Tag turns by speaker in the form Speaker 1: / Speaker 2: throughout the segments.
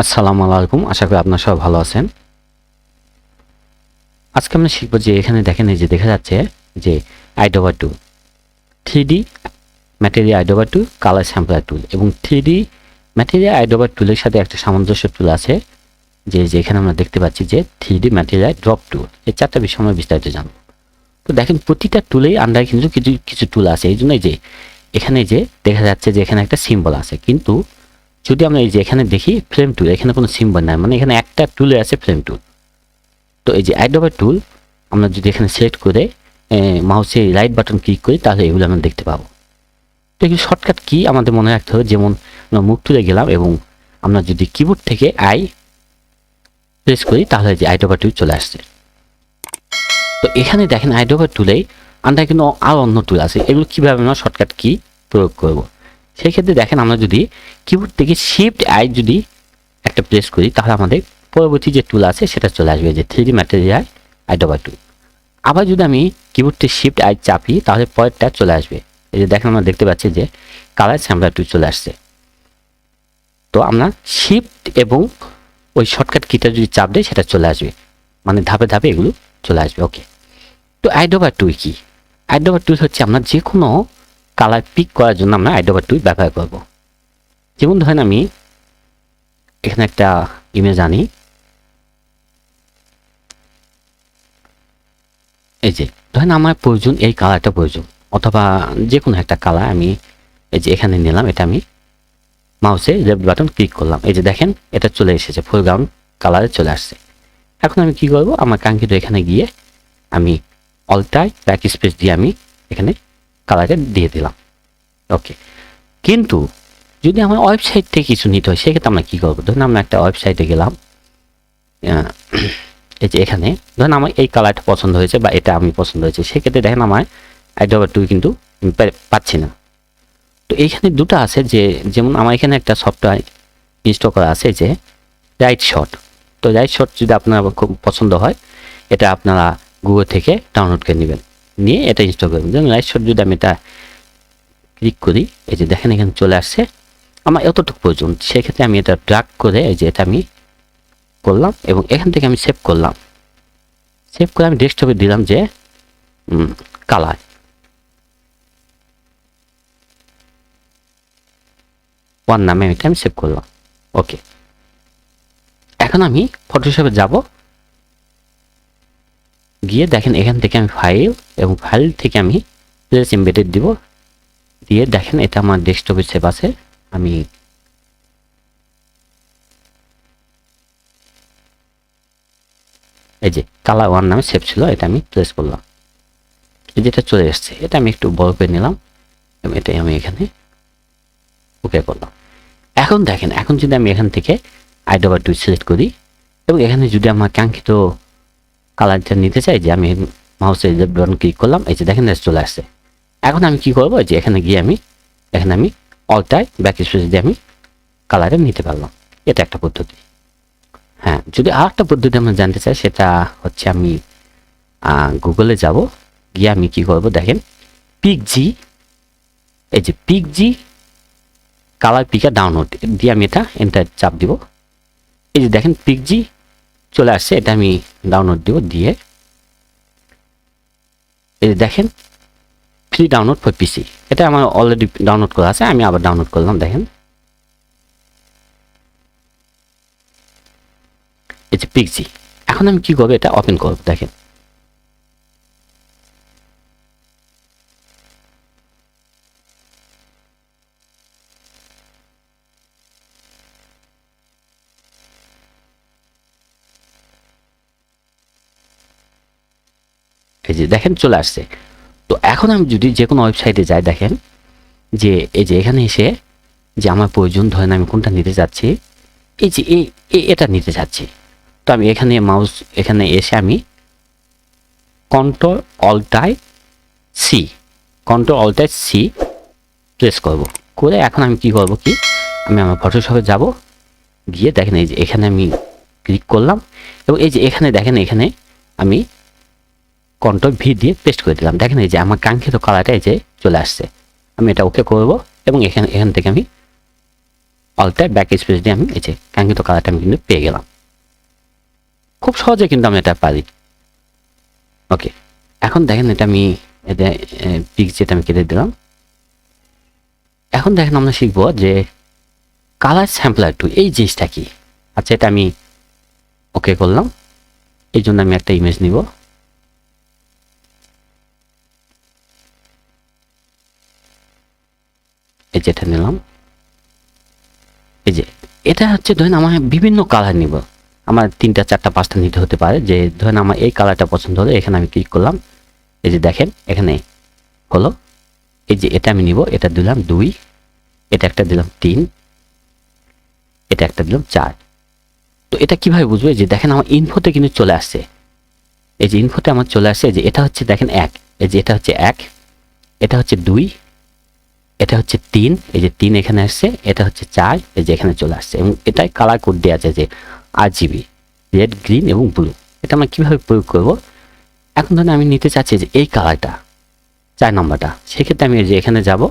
Speaker 1: আসসালামু আলাইকুম, আশা করি আপনারা সবাই ভালো আছেন। আজকে আমরা শিখব যে এখানে দেখেন, এই যে দেখা যাচ্ছে যে আইড্রপার টুল, 3D ম্যাটেরিয়াল আইড্রপার টুল, কালার স্যাম্পলার টুল এবং 3D ম্যাটেরিয়াল আইড্রপার টুলের সাথে একটা সামঞ্জস্য টুল আছে যে এখানে আমরা দেখতে পাচ্ছি যে 3D ম্যাটেরিয়াল ড্রপ টুল। এই চারটা বিষয় আমরা বিস্তারিত জানব। তো দেখেন প্রতিটা টুলেই আন্ডারে কিন্তু কিছু কিছু টুল আছে। এই জন্যই যে এখানে যে দেখা যাচ্ছে যে এখানে একটা সিম্বল আছে, কিন্তু যদি আমরা এই যে এখানে দেখি ফ্রেম টুল, এখানে কোনো সিম্বল নাই, মানে এখানে একটা টুলে আছে ফ্রেম টুল। তো এই যে আইড্রপার টুল আমরা যদি এখানে সিলেক্ট করে মাউসে রাইট বাটন ক্লিক করি তাহলে এগুলো আমরা দেখতে পাবো। তো এগুলো শর্টকাট কি আমাদের মনে রাখতে হবে, যেমন আমরা মুখ তুলে গেলাম এবং আমরা যদি কিবোর্ড থেকে আই প্রেস করি তাহলে যে আইড্রপার টুল চলে আসছে। তো এখানে দেখেন আইড্রপার টুলেই আন্ডার কিন্তু আরও অন্য টুল আছে, এগুলো কীভাবে আমরা শর্টকাট কি প্রয়োগ করব। সেই ক্ষেত্রে দেখেন আমরা যদি কিবোর্ড থেকে শিফট আই যদি একটা প্রেস করি তাহলে আমাদের পরবর্তী যে টুল আছে সেটা চলে আসবে, যে 3D ম্যাটেরিয়াল আইড্রপার টুল। আবার যদি আমি কিবোর্ডে শিফট আই চাপি তাহলে পরেরটা চলে আসবে। এই যে দেখেন আমরা দেখতে পাচ্ছি যে কালার স্যাম্পলার টুল চলে আসছে। তো আমরা শিফট এবং ওই শর্টকাট কিটা যদি চাপ দেয় সেটা চলে আসবে, মানে ধাপে ধাপে এগুলো চলে আসবে। ওকে, তো আইড্রপার টুল কি? আইড্রপার টুল হচ্ছে আমরা যে কোনো কালার পিক করার জন্য আমরা আইড্রপার টুল ব্যবহার করব। যেমন ধরেন আমি এখানে একটা ইমেজ আনি, এই যে ধরেন আমার প্রয়োজন এই কালারটা প্রয়োজন, অথবা যে কোনো একটা কালার আমি এই যে এখানে নিলাম, এটা আমি মাউসে লেফট বাটন ক্লিক করলাম, এই যে দেখেন এটা চলে এসেছে, ফোরগ্রাউন্ড কালারে চলে আসছে। এখন আমি কি করব, আমার কাঙ্ক্ষিত এখানে গিয়ে আমি অল্টার ব্যাক স্পেস দিয়ে আমি এখানে কালারটা দিয়ে দিলাম। ওকে, কিন্তু যদি আমার ওয়েবসাইট থেকে কিছু নিতে হয় সেক্ষেত্রে আমরা কী করবো, ধরুন আমরা একটা ওয়েবসাইটে গেলাম, এই যে এখানে ধরেন আমার এই কালারটা পছন্দ হয়েছে বা এটা আমি পছন্দ হয়েছে, সেক্ষেত্রে দেখেন আমার আইড্রপার টুল কিন্তু পাচ্ছি না। তো এইখানে দুটো আছে, যে যেমন আমার এখানে একটা সফটওয়্যার ইনস্টল করা আছে যে রাইট শট। তো রাইট শট যদি আপনার খুব পছন্দ হয় এটা আপনারা গুগল থেকে ডাউনলোড করে নেবেন, নিয়ে এটা ইনস্টল করবেন। যেমন রাইট শট যদি আমি এটা ক্লিক করি, এই যে দেখেন এখানে চলে আসছে, আমার এতটুকু প্রয়োজন, সেক্ষেত্রে আমি এটা ড্র্যাগ করে এই যে এটা আমি করলাম এবং এখান থেকে আমি সেভ করলাম। সেভ করে আমি ডেস্কটপে দিলাম যে কালার, ওয়ান নামে এটা আমি সেভ করলাম। ওকে, এখন আমি ফটোশপে যাব, গিয়ে দেখেন এখান থেকে আমি ফাইল এবং ফাইল থেকে আমি প্লেস এমবেডেড দিব, দিয়ে দেখেন এটা আমার ডেস্কটপে সেভ আছে। আমি এই যে কালার ওয়ান নামে সেভ ছিল, এটা আমি প্লেস করলাম, যেটা চলে এসছে। এটা আমি একটু বড় করে নিলাম এবং এটাই আমি এখানে ওকে করলাম। এখন দেখেন, এখন যদি আমি এখান থেকে আইড্রপার টুল সিলেক্ট করি এবং এখানে যদি আমার কাঙ্ক্ষিত কালারটা নিতে চাই, যে আমি মাউসের লেফট বাটন ক্লিক করলাম, এই যে দেখেন চলে আসছে। এখন আমি কি করবো, যে এখানে গিয়ে এখানে আমি অল্টার ব্যাক স্পেস দিয়ে আমি কালারটা নিতে পারলাম। এটা একটা পদ্ধতি। হ্যাঁ, যদি আর একটা পদ্ধতি আমরা জানতে চাই সেটা হচ্ছে আমি গুগলে যাব, গিয়ে আমি কি করব, দেখেন পিকজি, এই যে পিকজি কালার পিকার ডাউনলোড দিয়ে আমি এটা এন্টার চাপ দিব। এই যে দেখেন পিকজি চলে আসছে, এটা আমি ডাউনলোড দিব, দিয়ে এই যে দেখেন ফ্রি ডাউনলোড ফর পিসি, এটা আমার অলরেডি ডাউনলোড করা আছে, আমি আবার ডাউনলোড করলাম। দেখেন এই যে পিকজি, এখন আমি কি করবো, এটা ওপেন করব। দেখেন এই যে দেখেন চলে আসছে। তো এখন আমি যদি যে কোনো ওয়েবসাইটে যাই, দেখেন যে এই যে এখানে এসে যে আমার প্রয়োজন, ধরেন আমি কোনটা নিতে যাচ্ছি, এই যে এটা নিতে যাচ্ছি। তো আমি এখানে মাউস এখানে এসে আমি কন্ট্রোল অল্টার সি প্রেস করব, করে এখন আমি কি করব, কি আমি আমার ফটোশপে যাব, গিয়ে দেখেন এই যে এখানে আমি ক্লিক করলাম এবং এই যে এখানে দেখেন এখানে আমি কন্ট্রোল ভি দিয়ে পেস্ট করে দিলাম। দেখেন এই যে আমার কাঙ্ক্ষিত কালারটা এই যে চলে আসছে। আমি এটা ওকে করব এবং এখান থেকে আমি অল্টার ব্যাক স্পেস দিয়ে আমি এই যে কাঙ্ক্ষিত কালারটা আমি কিন্তু পেয়ে গেলাম। খুব সহজে কিন্তু আমি এটা পারি। ওকে, এখন দেখেন এটা আমি এটা পিক যেটা আমি কেটে দিলাম। এখন দেখেন আমরা শিখবো যে কালার স্যাম্পলার টু এই জিনিসটা কি। আচ্ছা, এটা আমি ওকে করলাম। এই জন্য আমি একটা ইমেজ নিব। এই যেটা নিলাম, এই যে এটা হচ্ছে ধরেন আমার বিভিন্ন কালার নিব, আমার 3টা 4টা 5টা নিতে হতে পারে। যে ধরেন আমার এই কালারটা পছন্দ হলো, এখানে আমি ক্লিক করলাম। এই যে দেখেন এখানে হলো, এই যে এটা আমি নিব, এটা দিলাম 2, এটা একটা দিলাম 3, এটা একটা দিলাম 4। তো এটা কিভাবে বুঝবো? যে দেখেন আমার ইনফোতে কিন্তু চলে আসছে। এই যে ইনফোতে আমার চলে আসছে যে এটা হচ্ছে দেখেন 1, এই যে এটা হচ্ছে 1, এটা হচ্ছে 2, এটা হচ্ছে 3, এই যে 3 এখানে আসছে, এটা হচ্ছে 4, এই যে এখানে চলে আসছে। এবং এটাই কালার কোড দেওয়া আছে যে RGB, রেড, গ্রিন এবং ব্লু। এটা আমরা কিভাবে প্রয়োগ করব? এখন ধরেন আমি নিতে চাচ্ছি যে এই কালারটা 4 নম্বরটা, সেক্ষেত্রে আমি যে এখানে যাব,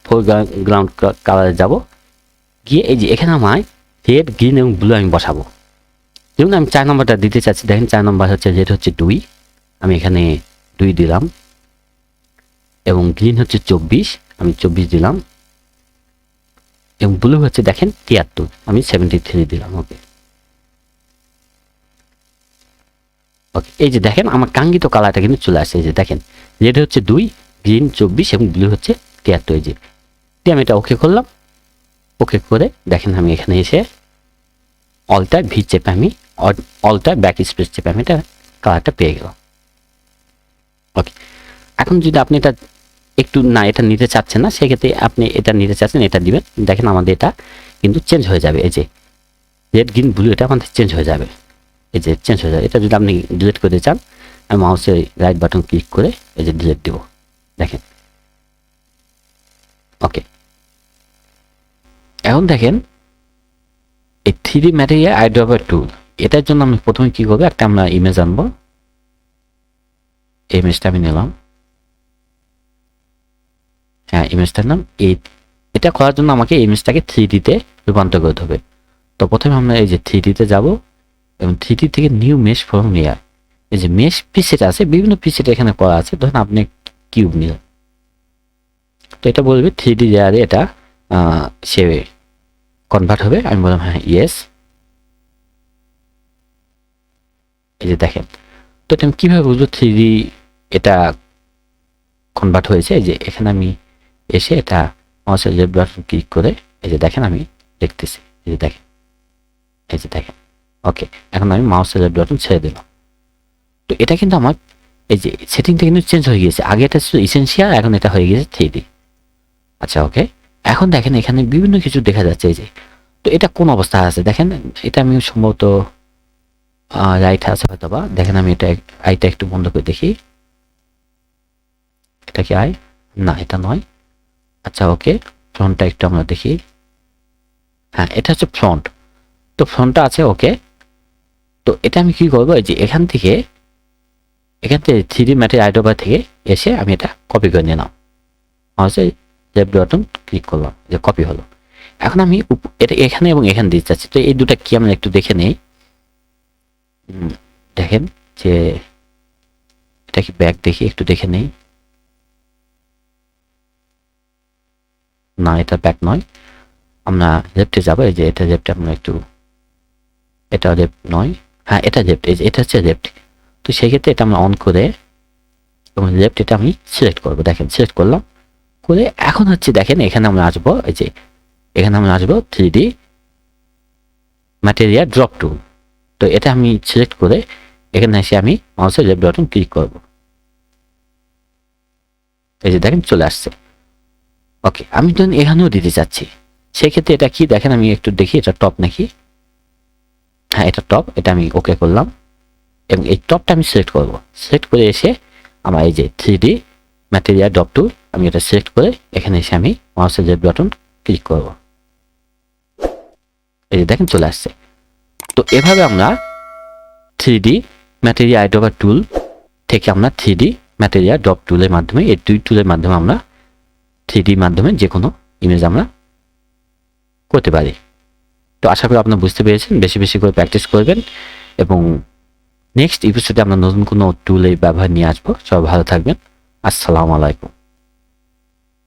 Speaker 1: ফোরগ্রাউন্ড কালারে যাব, গিয়ে এই যে এখানে আমার রেড, গ্রিন এবং ব্লু আমি বসাবো। যেমন আমি 4 নম্বরটা দিতে চাচ্ছি, দেখেন 4 নম্বর হচ্ছে রেড হচ্ছে 2, আমি এখানে 2 দিলাম, এবং গ্রিন হচ্ছে 24, আমি 24 দিলাম, এবং ব্লু হচ্ছে দেখেন 73, আমি 73 দিলাম। ওকে ওকে, এই যে দেখেন আমার কাঙ্ক্ষিত কালারটা কিন্তু চলে আসছে। এই যে দেখেন রেড হচ্ছে 2, গ্রিন 24 এবং ব্লু হচ্ছে 73। এই যে দিয়ে আমি এটা ওকে করলাম। ওকে করে দেখেন আমি এখানে এসে অল্টার ভি চেপে আমি অল্টার ব্যাক স্পেস চেপে আমি এটা কালারটা পেয়ে গেলাম। ওকে, এখন যদি আপনি এটা একটু না এটা নিতে চাচ্ছেন না, সেক্ষেত্রে আপনি এটা নিতে চাচ্ছেন, এটা দিবেন। দেখেন আমাদের এটা কিন্তু চেঞ্জ হয়ে যাবে। এই যে রেড, গ্রিন, ব্লু এটা আমাদের চেঞ্জ হয়ে যাবে। এই যে চেঞ্জ হয়ে যাবে। এটা যদি আপনি ডিলিট করতে চান, আমি মাউসের রাইট বাটন ক্লিক করে এই যে ডিলিট দেব। দেখেন ওকে, এখন দেখেন এই 3D ম্যাটেরিয়াল আইড্রপার টুল, এটার জন্য আমি প্রথমে কি করবো, একটা আমরা ইমেজ আনবো। এই ইমেজটা আমি নিলাম, হ্যাঁ ইমেজটার নাম এটা করার জন্য আমাকে ইমেজটাকে 3D তে রূপান্তর করতে হবে। তো প্রথমে আমরা এই যে 3D তে যাব, এবং 3D থেকে নিউ মেশ ফর্ম লেয়ার, এই যে মেশ পিসেট আছে, বিভিন্ন পিসেট এখানে করা আছে। ধরুন আপনি কিউব নিলেন, তো এটা বলবে 3D লেয়ারে এটা সে কনভার্ট হবে। আমি বললাম হ্যাঁ ইয়েস। এই যে দেখেন, তো এটা আমি কীভাবে বুঝবো 3D এটা কনভার্ট হয়েছে? এই যে এখানে আমি এসে এটা মাউসের লেফট বাটন ক্লিক করে এই যে দেখেন আমি দেখতেছি। এই যে দেখেন, এই যে দেখেন ওকে, এখন আমি মাউসের লেফট বাটন ছেড়ে দিলাম। তো এটা কিন্তু আমার এই যে সেটিংটা কিন্তু চেঞ্জ হয়ে গিয়েছে। আগে এটা ছিল ইসেনশিয়াল, এখন এটা হয়ে গেছে 3D। আচ্ছা ওকে, এখন দেখেন এখানে বিভিন্ন কিছু দেখা যাচ্ছে। এই যে তো এটা কোন অবস্থায় আছে দেখেন, এটা আমি সম্ভবত রাইট আছে হয়তো বা। দেখেন আমি এটা আইটা একটু বন্ধ করে দেখি, এটা কি আই? না এটা নয়। আচ্ছা ওকে, ফ্রন্টটা একটু আমরা দেখি। হ্যাঁ এটা হচ্ছে ফ্রন্ট, তো ফ্রন্টটা আছে ওকে। তো এটা আমি কি করবো, এই যে এখান থেকে 3D ম্যাটেরিয়াল আইড্রপার থেকে এসে আমি এটা কপি করে নিলাম। হচ্ছে লেফট বাটন ক্লিক করলাম, যে কপি হলো। এখন আমি এটা এখানে এবং এখানে দিতে চাচ্ছি। তো এই দুটা কি আমরা একটু দেখে নেই। দেখেন যে এটা কি ব্যাক, দেখি একটু দেখে নেই। না এটা ব্যাক নয়, আমরা লেফটে যাবো। এই যে এটা লেফটে আমরা একটু, এটা লেফট নয়, হ্যাঁ এটা লেফট, এই যে এটা হচ্ছে লেফট। তো সেই ক্ষেত্রে এটা আমরা অন করে এবং লেফট এটা আমি সিলেক্ট করবো। দেখেন সিলেক্ট করলাম করে এখন হচ্ছে দেখেন এখানে আমরা আসবো, এই যে এখানে আমরা আসবো 3D ম্যাটেরিয়াল ড্রপ টুল। তো এটা আমি সিলেক্ট করে এখানে এসে আমি মাউসের লেফট বাটন ক্লিক করব। এই যে দেখেন চলে আসছে। ওকে, আমি ধরুন এখানেও দিতে চাচ্ছি, সেক্ষেত্রে এটা কি দেখেন আমি একটু দেখি এটা টপ নাকি। হ্যাঁ এটা টপ, এটা আমি ওকে করলাম এবং এই টপটা আমি সিলেক্ট করব। সিলেক্ট করে এসে আমার এই যে 3D ম্যাটেরিয়াল ড্রপ টুল, আমি এটা সিলেক্ট করে এখানে এসে আমি মাউসের লেফট বাটন ক্লিক করব। এই যে দেখেন চলে আসছে। তো এভাবে আমরা 3D ম্যাটেরিয়াল আইড্রপার টুল থেকে আমরা 3D ম্যাটেরিয়াল ড্রপ টুলের মাধ্যমে, এই দুই টুলের মাধ্যমে আমরা 3D মাধ্যমে যে কোনো ইমেজ আমরা করতে পারি। তো আশা করি আপনারা বুঝতে পেরেছেন, বেশি বেশি করে প্র্যাকটিস করবেন এবং নেক্সট এপিসোডে আমরা নতুন কোনো টুলের ব্যবহার নিয়ে আসবো। সবাই ভালো থাকবেন। আসসালামু আলাইকুম।